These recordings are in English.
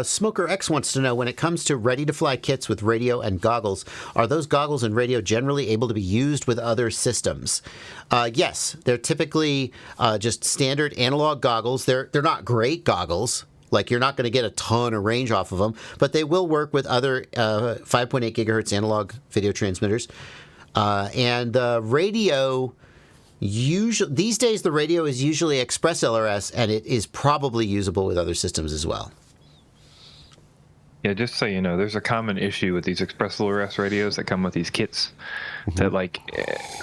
Smoker X wants to know, when it comes to ready-to-fly kits with radio and goggles, are those goggles and radio generally able to be used with other systems? Yes, they're typically just standard analog goggles. They're not great goggles. Like, you're not going to get a ton of range off of them, but they will work with other 5.8 gigahertz analog video transmitters. And radio, usually these days, the radio is usually Express LRS, and it is probably usable with other systems as well. Yeah, just so you know, there's a common issue with these Express LRS radios that come with these kits. That, like,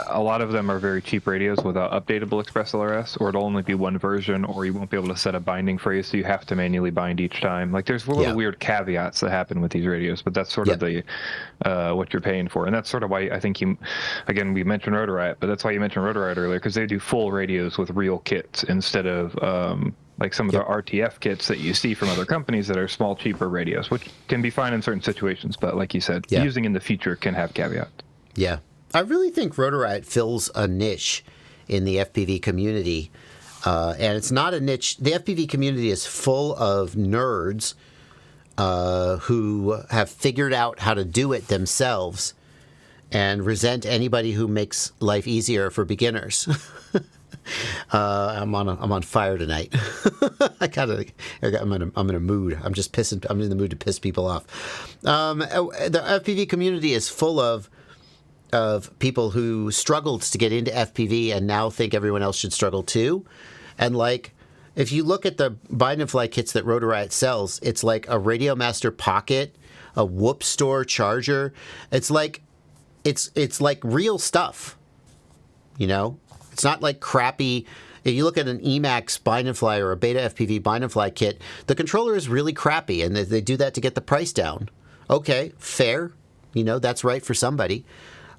a lot of them are very cheap radios without updatable Express LRS, or it'll only be one version, or you won't be able to set a binding phrase, so you have to manually bind each time. Like, there's little weird caveats that happen with these radios, but that's sort of the what you're paying for. And that's sort of why I think we mentioned Rotor Riot, but that's why you mentioned Rotor Riot earlier, because they do full radios with real kits instead of like some of the RTF kits that you see from other companies that are small, cheaper radios, which can be fine in certain situations, but like you said, using in the future can have caveats. Yeah. I really think Rotor Riot fills a niche in the FPV community, and it's not a niche. The FPV community is full of nerds who have figured out how to do it themselves and resent anybody who makes life easier for beginners. I'm on fire tonight. I'm in a mood. I'm in the mood to piss people off. The FPV community is full of people who struggled to get into FPV and now think everyone else should struggle too. And, like, if you look at the bind and fly kits that Rotor Riot sells, it's like a Radio Master Pocket, a Whoop Store charger. It's like real stuff, you know? It's not like crappy. If you look at an Emax bind and fly or a Beta FPV bind and fly kit, the controller is really crappy, and they do that to get the price down. Okay, fair. You know, that's right for somebody.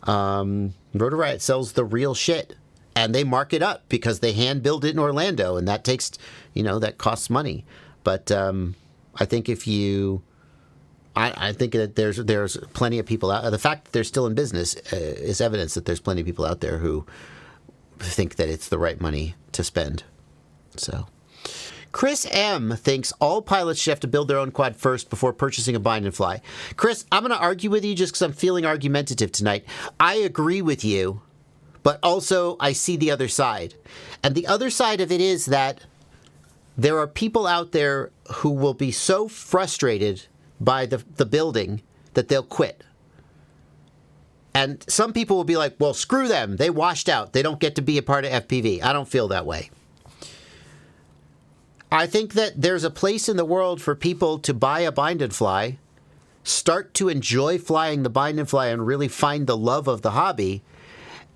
Rotor Riot sells the real shit, and they mark it up because they hand build it in Orlando, and that takes, that costs money. But I think I think that there's plenty of people out. The fact that they're still in business is evidence that there's plenty of people out there who think that it's the right money to spend. So, Chris M. thinks all pilots should have to build their own quad first before purchasing a bind and fly. Chris, I'm going to argue with you just because I'm feeling argumentative tonight. I agree with you, but also I see the other side. And the other side of it is that there are people out there who will be so frustrated by the building that they'll quit. And some people will be like, well, screw them. They washed out. They don't get to be a part of FPV. I don't feel that way. I think that there's a place in the world for people to buy a bind and fly, start to enjoy flying the bind and fly and really find the love of the hobby,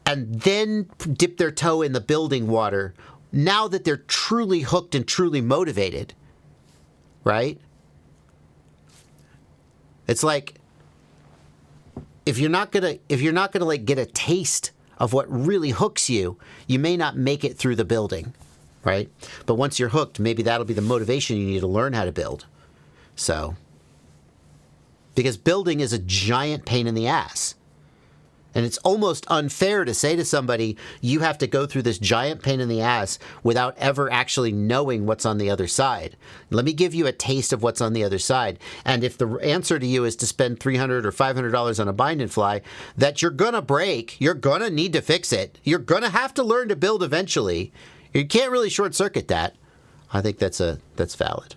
and then dip their toe in the building water now that they're truly hooked and truly motivated, right? It's like, if you're not gonna like get a taste of what really hooks you, you may not make it through the building, right? But once you're hooked, maybe that'll be the motivation you need to learn how to build. So, because building is a giant pain in the ass. And it's almost unfair to say to somebody, you have to go through this giant pain in the ass without ever actually knowing what's on the other side. Let me give you a taste of what's on the other side. And if the answer to you is to spend $300 or $500 on a bind and fly that you're going to break, you're going to need to fix it. You're going to have to learn to build eventually. You can't really short circuit that. I think that's valid.